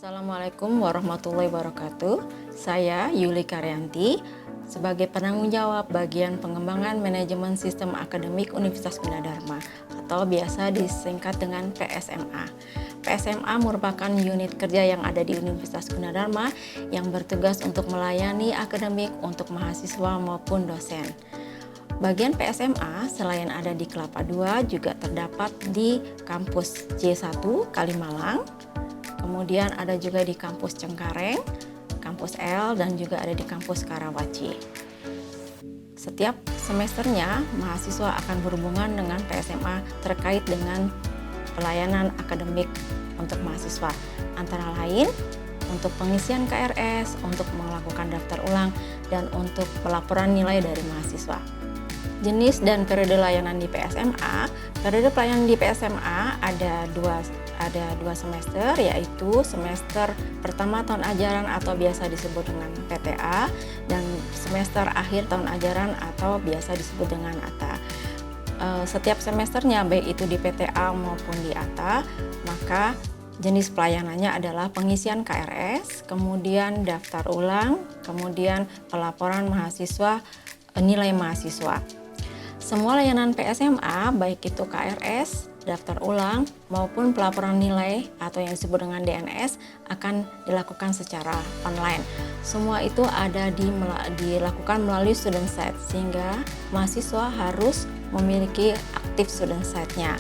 Assalamualaikum warahmatullahi wabarakatuh. Saya Yuli Karyanti sebagai penanggung jawab bagian pengembangan manajemen sistem akademik Universitas Gunadarma atau biasa disingkat dengan PSMA. PSMA merupakan unit kerja yang ada di Universitas Gunadarma yang bertugas untuk melayani akademik untuk mahasiswa maupun dosen. Bagian PSMA selain ada di Kelapa II juga terdapat di kampus J1 Kalimalang. Kemudian ada juga di kampus Cengkareng, kampus L, dan juga ada di kampus Karawaci. Setiap semesternya, mahasiswa akan berhubungan dengan PSMA terkait dengan pelayanan akademik untuk mahasiswa. Antara lain, untuk pengisian KRS, untuk melakukan daftar ulang, dan untuk pelaporan nilai dari mahasiswa. Jenis dan periode layanan di PSMA. Periode pelayanan di PSMA ada dua semester, yaitu semester pertama tahun ajaran atau biasa disebut dengan PTA, dan semester akhir tahun ajaran atau biasa disebut dengan ATA. Setiap semesternya, baik itu di PTA maupun di ATA, maka jenis pelayanannya adalah pengisian KRS, kemudian daftar ulang, kemudian pelaporan mahasiswa, nilai mahasiswa. Semua layanan PSMA, baik itu KRS, daftar ulang, maupun pelaporan nilai atau yang disebut dengan DNS akan dilakukan secara online. Semua itu dilakukan melalui student site, sehingga mahasiswa harus memiliki aktif student site-nya.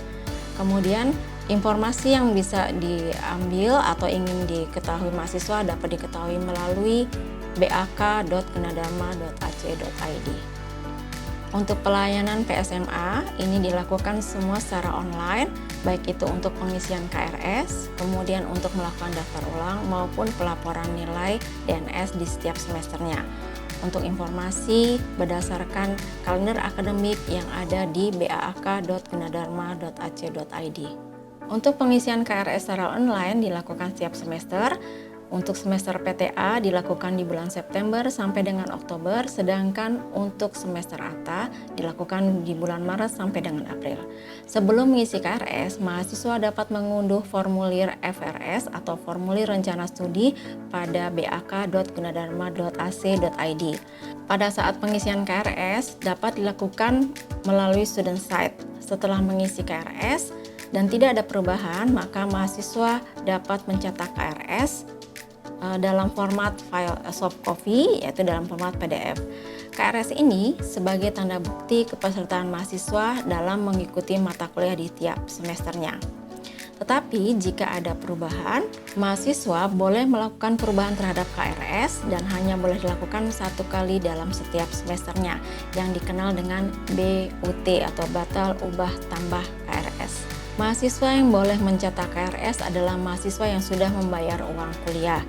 Kemudian informasi yang bisa diambil atau ingin diketahui mahasiswa dapat diketahui melalui bak.gunadarma.ac.id. Untuk pelayanan PSMA ini dilakukan semua secara online, baik itu untuk pengisian KRS, kemudian untuk melakukan daftar ulang maupun pelaporan nilai DNS di setiap semesternya. Untuk informasi berdasarkan kalender akademik yang ada di bak.gunadarma.ac.id. Untuk pengisian KRS secara online dilakukan setiap semester. Untuk semester PTA dilakukan di bulan September sampai dengan Oktober, sedangkan untuk semester ATA dilakukan di bulan Maret sampai dengan April. Sebelum mengisi KRS, mahasiswa dapat mengunduh formulir FRS atau formulir rencana studi pada bak.gunadarma.ac.id. Pada saat pengisian KRS dapat dilakukan melalui student site. Setelah mengisi KRS dan tidak ada perubahan, maka mahasiswa dapat mencetak KRS dalam format file soft copy, yaitu dalam format PDF. KRS ini sebagai tanda bukti kepesertaan mahasiswa dalam mengikuti mata kuliah di tiap semesternya. Tetapi jika ada perubahan, mahasiswa boleh melakukan perubahan terhadap KRS dan hanya boleh dilakukan satu kali dalam setiap semesternya, yang dikenal dengan BUT atau batal ubah tambah KRS. Mahasiswa yang boleh mencetak KRS adalah mahasiswa yang sudah membayar uang kuliah.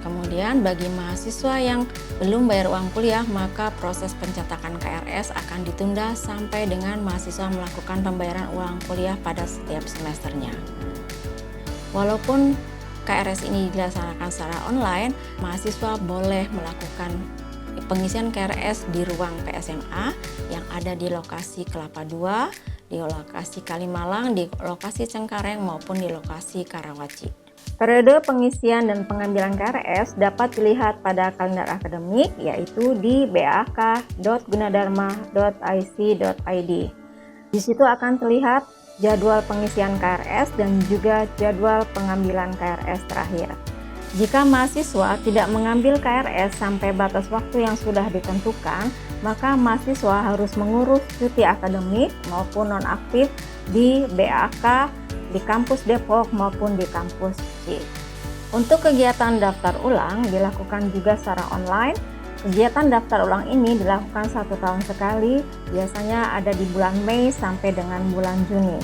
Kemudian bagi mahasiswa yang belum bayar uang kuliah, maka proses pencetakan KRS akan ditunda sampai dengan mahasiswa melakukan pembayaran uang kuliah pada setiap semesternya. Walaupun KRS ini dilaksanakan secara online, mahasiswa boleh melakukan pengisian KRS di ruang PSMA yang ada di lokasi Kelapa II, di lokasi Kalimalang, di lokasi Cengkareng maupun di lokasi Karawaci. Periode pengisian dan pengambilan KRS dapat dilihat pada kalender akademik, yaitu di bak.gunadarma.ic.id. Di situ akan terlihat jadwal pengisian KRS dan juga jadwal pengambilan KRS terakhir. Jika mahasiswa tidak mengambil KRS sampai batas waktu yang sudah ditentukan, maka mahasiswa harus mengurus cuti akademik maupun nonaktif di BAK, di kampus Depok maupun di kampus C. Untuk kegiatan daftar ulang dilakukan juga secara online. Kegiatan daftar ulang ini dilakukan 1 tahun sekali, biasanya ada di bulan Mei sampai dengan bulan Juni.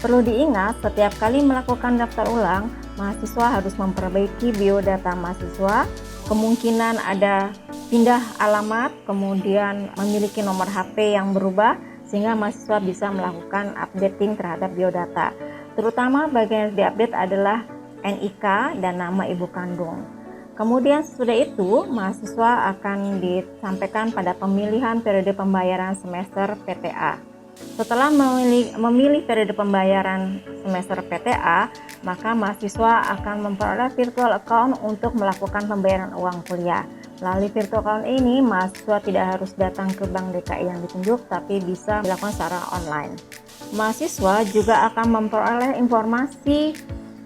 Perlu diingat, setiap kali melakukan daftar ulang, mahasiswa harus memperbaiki biodata mahasiswa, kemungkinan ada pindah alamat, kemudian memiliki nomor HP yang berubah, sehingga mahasiswa bisa melakukan updating terhadap biodata. Terutama bagian yang diupdate adalah NIK dan nama ibu kandung. Kemudian sesudah itu, mahasiswa akan disampaikan pada pemilihan periode pembayaran semester PTA. Setelah memilih periode pembayaran semester PTA, maka mahasiswa akan memperoleh virtual account untuk melakukan pembayaran uang kuliah. Melalui virtual account ini, mahasiswa tidak harus datang ke Bank DKI yang ditunjuk, tapi bisa dilakukan secara online. Mahasiswa juga akan memperoleh informasi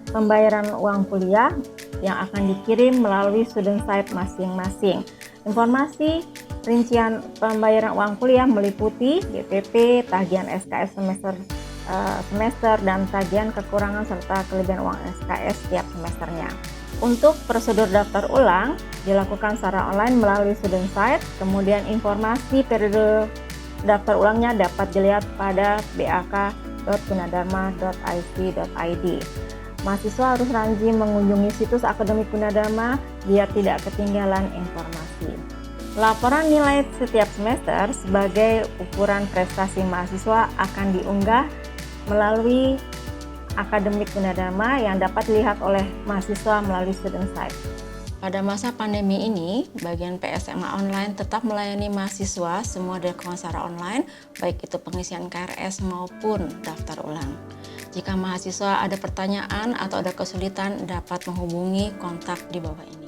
pembayaran uang kuliah yang akan dikirim melalui student site masing-masing. Informasi rincian pembayaran uang kuliah meliputi BPP, tagihan SKS semester dan tagihan kekurangan serta kelebihan uang SKS setiap semesternya. Untuk prosedur daftar ulang dilakukan secara online melalui student site, kemudian informasi periode daftar ulangnya dapat dilihat pada bak.gunadarma.ic.id. Mahasiswa harus rajin mengunjungi situs akademik Gunadarma biar tidak ketinggalan informasi. Laporan nilai setiap semester sebagai ukuran prestasi mahasiswa akan diunggah melalui akademik Gunadarma yang dapat dilihat oleh mahasiswa melalui student site. Pada masa pandemi ini, bagian PSMA online tetap melayani mahasiswa semua dilakukan secara online, baik itu pengisian KRS maupun daftar ulang. Jika mahasiswa ada pertanyaan atau ada kesulitan, dapat menghubungi kontak di bawah ini.